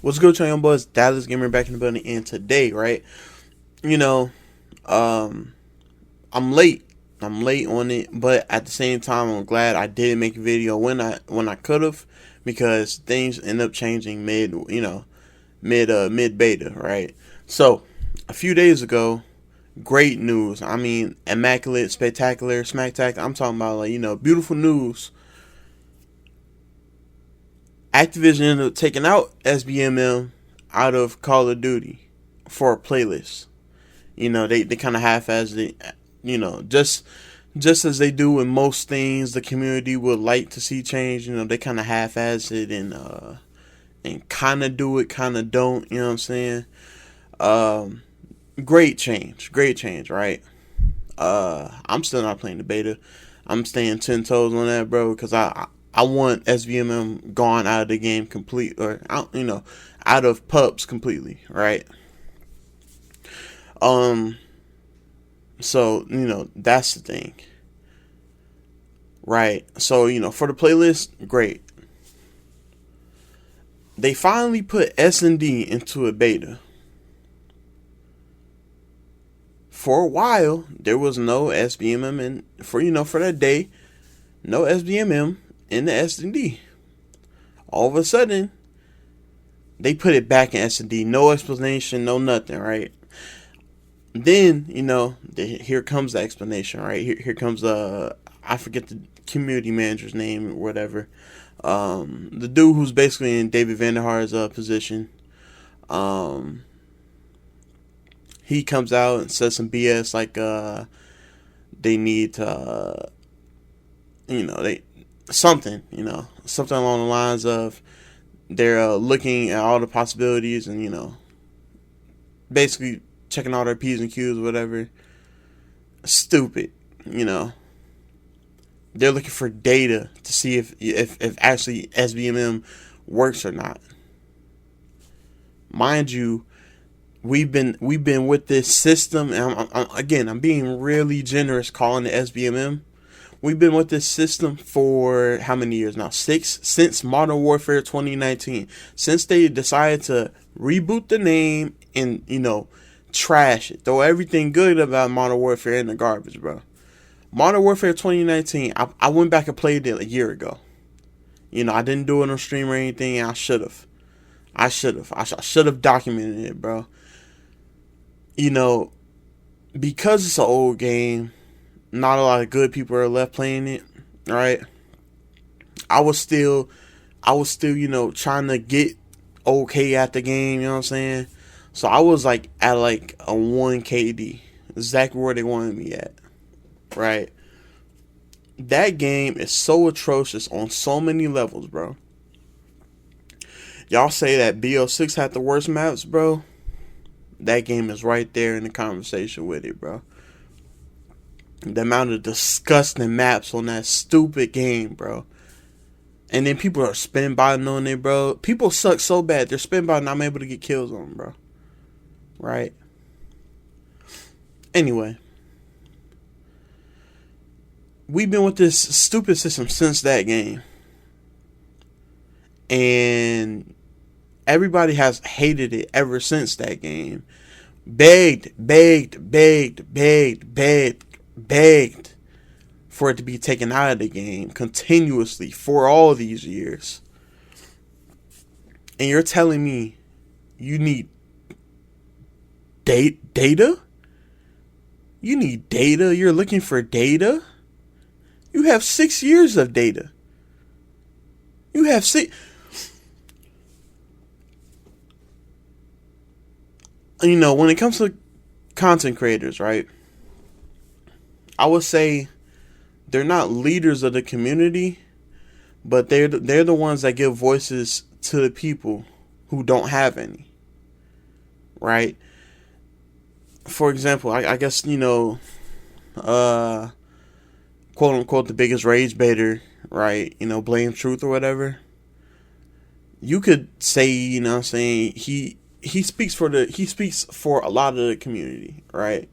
What's good, young boys? Dallas Gamer back in the building, and today, right? You know, I'm late. I'm late on it, but at the same time, I'm glad I didn't make a video when I could have, because things end up changing mid beta, right? So, a few days ago, great news. I mean, immaculate, spectacular, smacktacular. I'm talking about beautiful news. Activision ended up taking out SBMM out of Call of Duty for a playlist. They kind of half-assed it. Just as they do in most things, the community would like to see change. They kind of half-ass it and kind of do it, kind of don't. You know what I'm saying? Great change, right? I'm still not playing the beta. I'm staying 10 toes on that, bro, because I want SBMM gone out of the game complete, or out of pubs completely, right? So that's the thing, right? So for the playlist, great. They finally put S&D into a beta. For a while, there was no SBMM for that day, no SBMM in the S&D. All of a sudden, they put it back in S&D. No explanation, no nothing, right? Then, here comes the explanation, right? Here comes I forget the community manager's name or whatever. The dude who's basically in David Vanderhaar's position. He comes out and says some BS like they need to, something along the lines of they're looking at all the possibilities and basically checking all their P's and Q's or whatever. Stupid. They're looking for data to see if actually SBMM works or not. Mind you, we've been with this system, and I'm being really generous calling it SBMM. We've been with this system for how many years now? 6, since Modern Warfare 2019. Since they decided to reboot the name and trash it, throw everything good about Modern Warfare in the garbage, bro. Modern Warfare 2019, I went back and played it a year ago. I didn't do it on stream or anything. I should have. I should have documented it, bro. Because it's an old game, not a lot of good people are left playing it, right? I was still, trying to get okay at the game, you know what I'm saying? So I was at a 1 KD, exactly where they wanted me at, right? That game is so atrocious on so many levels, bro. Y'all say that BO6 had the worst maps, bro. That game is right there in the conversation with it, bro. The amount of disgusting maps on that stupid game, bro. And then people are spin botting on it, bro. People suck so bad, they're spin botting, I'm able to get kills on them, bro. Right? Anyway. We've been with this stupid system since that game. And everybody has hated it ever since that game. Begged for it to be taken out of the game continuously for all these years. And you're telling me you need data? You need data? You're looking for data? You have 6 years of data. You have 6... when it comes to content creators, right? I would say they're not leaders of the community, but they're the ones that give voices to the people who don't have any, right? For example, I guess quote unquote the biggest rage baiter, right? Blame Truth or whatever. You could say, what I'm saying, he speaks for a lot of the community, right?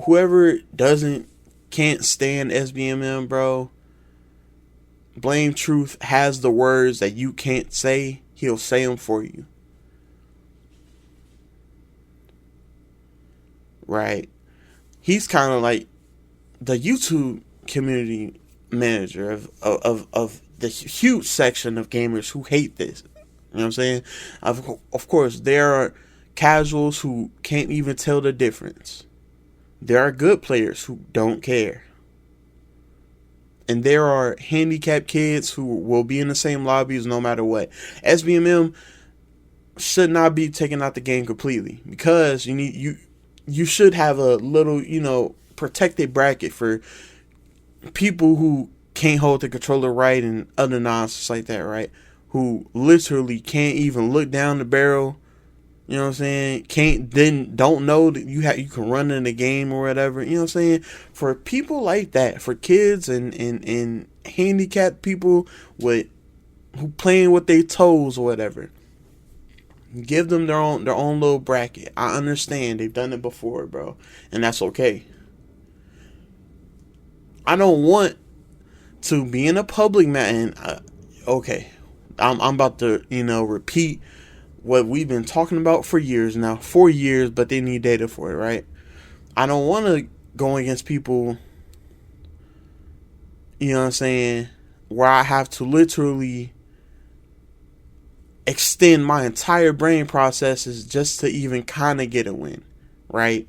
Whoever can't stand SBMM, bro, Blame Truth has the words that you can't say. he'll say them for you. Right? He's kind of like the YouTube community manager of the huge section of gamers who hate this. You know what I'm saying? Of course, there are casuals who can't even tell the difference. There are good players who don't care. And there are handicapped kids who will be in the same lobbies no matter what. SBMM should not be taken out the game completely, because you should have a little, protected bracket for people who can't hold the controller right and other nonsense like that, right? Who literally can't even look down the barrel. You know what I'm saying? Don't know that you can run in the game or whatever. You know what I'm saying? For people like that, for kids and handicapped people who playing with their toes or whatever, give them their own little bracket. I understand they've done it before, bro, and that's okay. I don't want to be in a public man. Okay, I'm about to repeat what we've been talking about for years now, 4 years, but they need data for it, right? I don't want to go against people, you know what I'm saying, where I have to literally extend my entire brain processes just to even kind of get a win, right?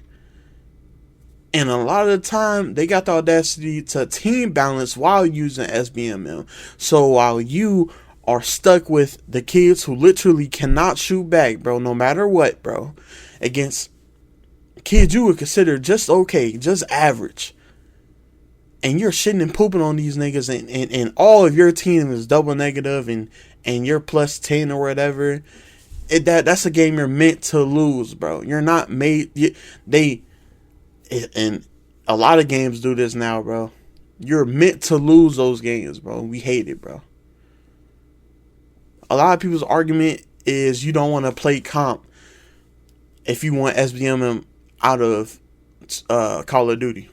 And a lot of the time, they got the audacity to team balance while using SBMM. So while you are stuck with the kids who literally cannot shoot back, bro, no matter what, bro, against kids you would consider just okay, just average, and you're shitting and pooping on these niggas, and all of your team is double negative, and you're plus 10 or whatever, that's a game you're meant to lose, bro. You're not made, and a lot of games do this now, bro. You're meant to lose those games, bro. We hate it, bro. A lot of people's argument is you don't want to play comp if you want SBMM out of Call of Duty.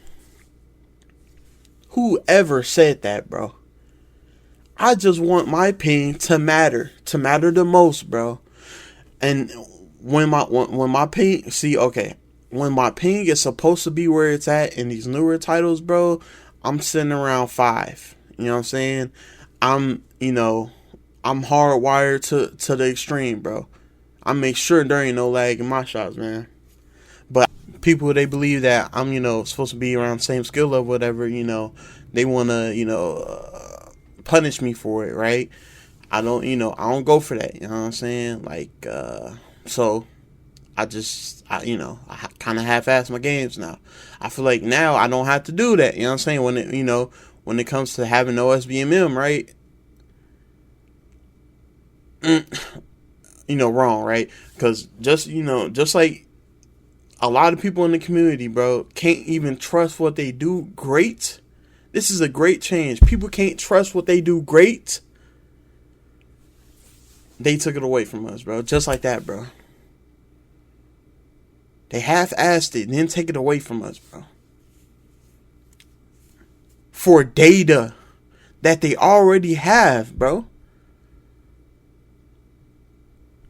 Whoever said that, bro? I just want my ping to matter the most, bro. And when my ping, when my ping is supposed to be where it's at in these newer titles, bro, I'm sitting around 5. You know what I'm saying? I'm hardwired to the extreme, bro. I make sure there ain't no lag in my shots, man. But people, they believe that I'm, supposed to be around the same skill level, whatever, they want to, punish me for it, right? I don't go for that, you know what I'm saying? Like, so I kind of half-ass my games now. I feel like now I don't have to do that, you know what I'm saying? When it comes to having no SBMM, right? Wrong, right? Because just like a lot of people in the community, bro, can't even trust what they do great. This is a great change. People can't trust what they do great. They took it away from us, bro. Just like that, bro. They half-assed it and then take it away from us, bro. For data that they already have, bro.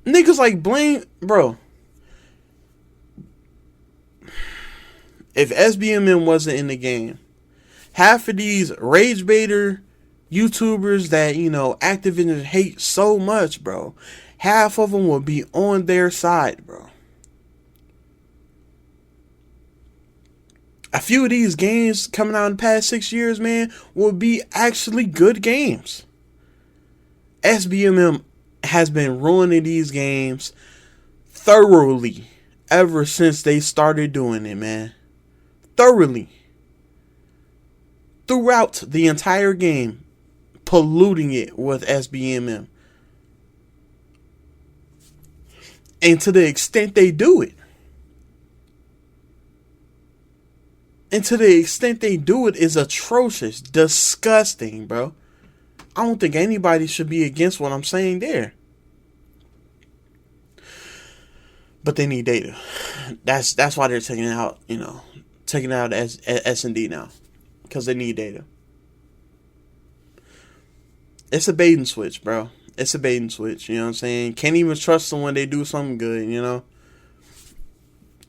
Niggas like blame, bro. If SBMM wasn't in the game, half of these rage baiter YouTubers that, Activision hate so much, bro, half of them will be on their side, bro. A few of these games coming out in the past 6 years, man, will be actually good games. SBMM has been ruining these games thoroughly ever since they started doing it, man. Thoroughly. Throughout the entire game, polluting it with SBMM. And to the extent they do it. Is atrocious. Disgusting, bro. I don't think anybody should be against what I'm saying there. But they need data. That's why they're taking it out, taking it out as S&D now. Because they need data. It's a bait and switch, bro. It's a bait and switch, you know what I'm saying? Can't even trust them when they do something good, you know?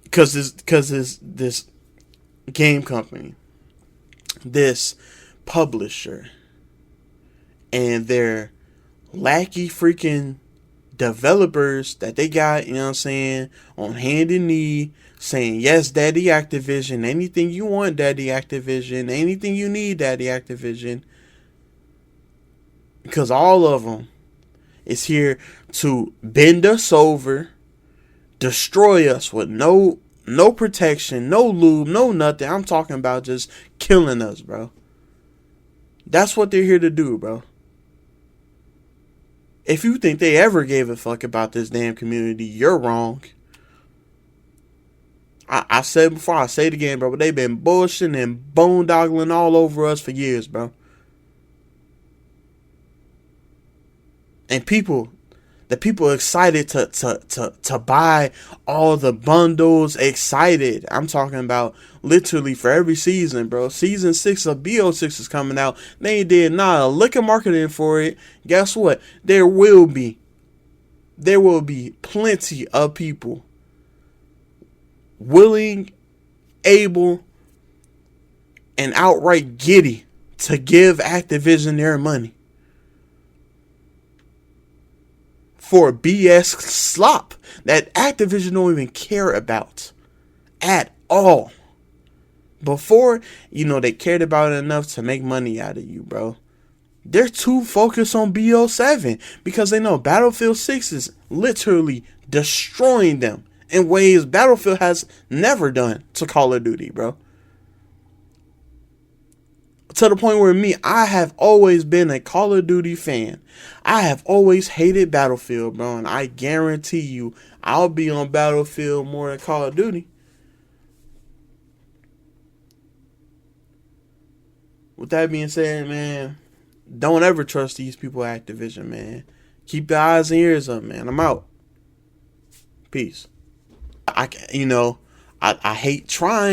Because this game company, this publisher, and their lackey freaking developers that they got, you know what I'm saying, on hand and knee, saying, yes, Daddy Activision, anything you want, Daddy Activision, anything you need, Daddy Activision. Because all of them is here to bend us over, destroy us with no protection, no lube, no nothing. I'm talking about just killing us, bro. That's what they're here to do, bro. If you think they ever gave a fuck about this damn community, you're wrong. I said before, I say it again, bro, but they've been bullshitting and boondoggling all over us for years, bro. And the people excited to buy all the bundles, excited. I'm talking about literally for every season, bro. Season 6 of BO6 is coming out. They ain't did not a lick of marketing for it. Guess what? There will be plenty of people willing, able, and outright giddy to give Activision their money for BS slop that Activision don't even care about at all. Before, they cared about it enough to make money out of you, bro. They're too focused on BO7 because they know Battlefield 6 is literally destroying them in ways Battlefield has never done to Call of Duty, bro. To the point where I have always been a Call of Duty fan. I have always hated Battlefield, bro. And I guarantee you, I'll be on Battlefield more than Call of Duty. With that being said, man, don't ever trust these people at Activision, man. Keep your eyes and ears up, man. I'm out. Peace. I hate trying.